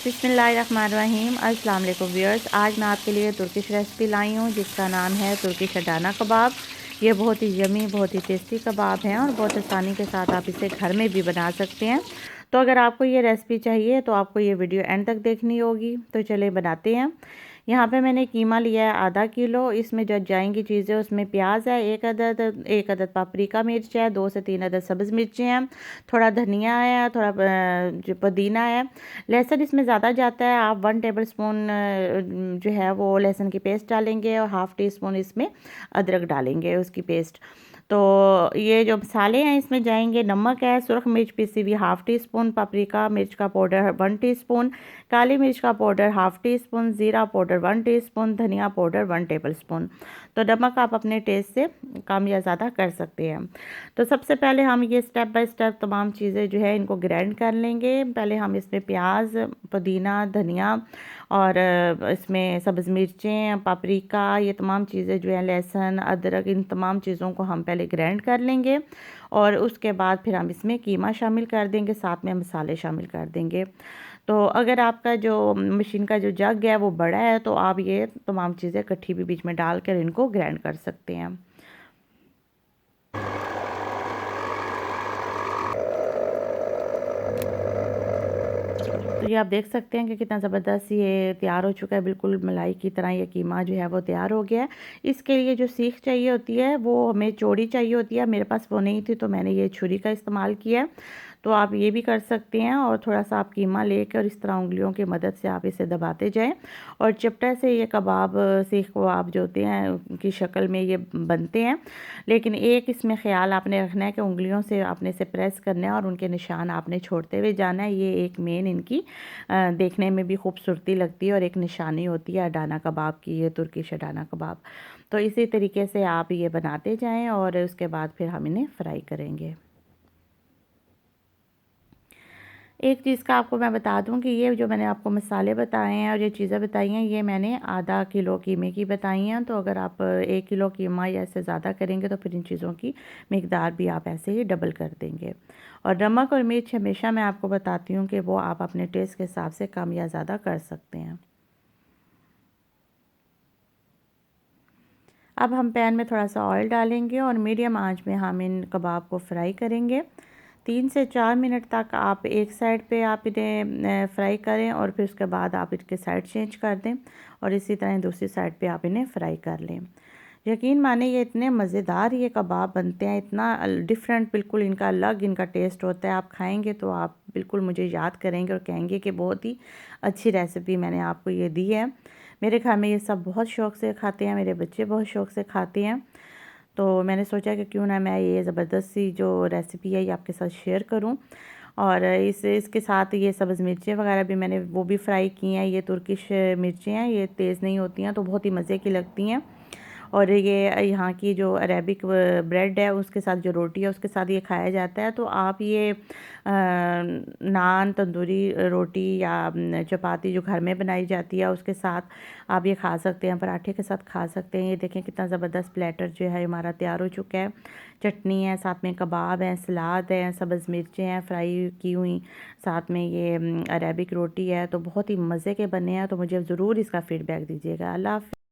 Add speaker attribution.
Speaker 1: बिस्मिल्लाहिर्रहमानिर्रहीम। अस्सलाम वालेकुम व्यूअर्स। आज मैं आपके लिए तुर्किश रेसिपी लाई हूँ जिसका नाम है तुर्किश अडाना कबाब। ये बहुत ही यमी, बहुत ही टेस्टी कबाब हैं और बहुत आसानी के साथ आप इसे घर में भी बना सकते हैं। तो अगर आपको ये रेसिपी चाहिए तो आपको ये वीडियो एंड तक देखनी होगी। तो चले बनाते हैं। यहाँ पे मैंने कीमा लिया है आधा किलो। इसमें जो जाएंगी चीज़ें उसमें प्याज है एक अदद पापरिका मिर्च है, 2 से 3 अदद सब्ज़ मिर्चें हैं, थोड़ा धनिया है, थोड़ा जो पुदीना है। लहसुन इसमें ज़्यादा जाता है। आप 1 टेबल स्पून जो है वो लहसुन की पेस्ट डालेंगे और हाफ़ टी स्पून इसमें अदरक डालेंगे, उसकी पेस्ट। तो ये जो मसाले हैं इसमें जाएंगे नमक है, सुरख मिर्च पीसी हुई हाफ़ टी स्पून, पापरिका मिर्च का पाउडर 1 टीस्पून, काली मिर्च का पाउडर हाफ़ टी स्पून, ज़ीरा पाउडर 1 टीस्पून, धनिया पाउडर 1 टेबल स्पून। तो नमक आप अपने टेस्ट से कम या ज़्यादा कर सकते हैं। तो सबसे पहले हम ये स्टेप बाय स्टेप तमाम चीज़ें जो है इनको ग्राइंड कर लेंगे। पहले हम इसमें प्याज, पुदीना, धनिया और इसमें सब्ज़ मिर्चें, पापरिका, ये तमाम चीज़ें जो हैं, लहसुन, अदरक, इन तमाम चीज़ों को हम पहले ग्राइंड कर लेंगे और उसके बाद फिर हम इसमें कीमा शामिल कर देंगे, साथ में मसाले शामिल कर देंगे। तो अगर आपका जो मशीन का जो जग है वो बड़ा है तो आप ये तमाम चीज़ें इकट्ठी भी बीच में डालकर इनको ग्राइंड कर सकते हैं। तो ये आप देख सकते हैं कि कितना ज़बरदस्त ये तैयार हो चुका है, बिल्कुल मलाई की तरह ये कीमा जो है वो तैयार हो गया है। इसके लिए जो सीख चाहिए होती है वो हमें चौड़ी चाहिए होती है। मेरे पास वो नहीं थी तो मैंने ये छुरी का इस्तेमाल किया है। तो आप ये भी कर सकते हैं और थोड़ा सा आप कीमा लेकर इस तरह उंगलियों की मदद से आप इसे दबाते जाएं और चिपटे से ये कबाब, सीख कबाब जो होते हैं उनकी शक्ल में ये बनते हैं। लेकिन एक इसमें ख्याल आपने रखना है कि उंगलियों से आपने इसे प्रेस करना है और उनके निशान आपने छोड़ते हुए जाना है। ये एक मेन इनकी देखने में भी खूबसूरती लगती है और एक निशानी होती है अडाना कबाब की, ये तुर्किश अडाना कबाब। तो इसी तरीके से आप ये बनाते जाएं और उसके बाद फिर हम इन्हें फ्राई करेंगे। एक चीज़ का आपको मैं बता दूं कि ये जो मैंने आपको मसाले बताए हैं और ये चीज़ें बताई हैं ये मैंने आधा किलो कीमे की बताई हैं। तो अगर आप 1 किलो कीमा या इससे ज़्यादा करेंगे तो फिर इन चीज़ों की मिकदार भी आप ऐसे ही डबल कर देंगे। और नमक और मिर्च हमेशा मैं आपको बताती हूँ कि वो आप अपने टेस्ट के हिसाब से कम या ज़्यादा कर सकते हैं। अब हम पैन में थोड़ा सा ऑयल डालेंगे और मीडियम आंच में हम इन कबाब को फ्राई करेंगे। 3 से 4 मिनट तक आप एक साइड पे आप इन्हें फ्राई करें और फिर उसके बाद आप इनके साइड चेंज कर दें और इसी तरह दूसरी साइड पे आप इन्हें फ्राई कर लें। यकीन माने ये इतने मज़ेदार ये कबाब बनते हैं, इतना डिफरेंट, बिल्कुल इनका अलग इनका टेस्ट होता है। आप खाएंगे तो आप बिल्कुल मुझे याद करेंगे और कहेंगे कि बहुत ही अच्छी रेसिपी मैंने आपको ये दी है। मेरे घर में ये सब बहुत शौक़ से खाते हैं, मेरे बच्चे बहुत शौक़ से खाते हैं। तो मैंने सोचा कि क्यों ना मैं ये ज़बरदस्त सी जो रेसिपी है ये आपके साथ शेयर करूं। और इसके साथ ये सब्ज़ मिर्चें वगैरह भी मैंने वो भी फ्राई की हैं। ये तुर्किश मिर्चें हैं, ये तेज़ नहीं होती हैं तो बहुत ही मज़े की लगती हैं। और ये यहाँ की जो अरेबिक ब्रेड है उसके साथ जो रोटी है उसके साथ ये खाया जाता है। तो आप ये नान, तंदूरी रोटी या चपाती जो घर में बनाई जाती है उसके साथ आप ये खा सकते हैं, पराठे के साथ खा सकते हैं। ये देखें कितना ज़बरदस्त प्लेटर जो है हमारा तैयार हो चुका है। चटनी है, साथ में कबाब हैं, सलाद है, सब्ज़ मिर्चें हैं फ्राई की हुई, साथ में ये अरेबिक रोटी है। तो बहुत ही मज़े के बने हैं। तो मुझे ज़रूर इसका फ़ीडबैक दीजिएगा। अल्लाह हाफ़िज़।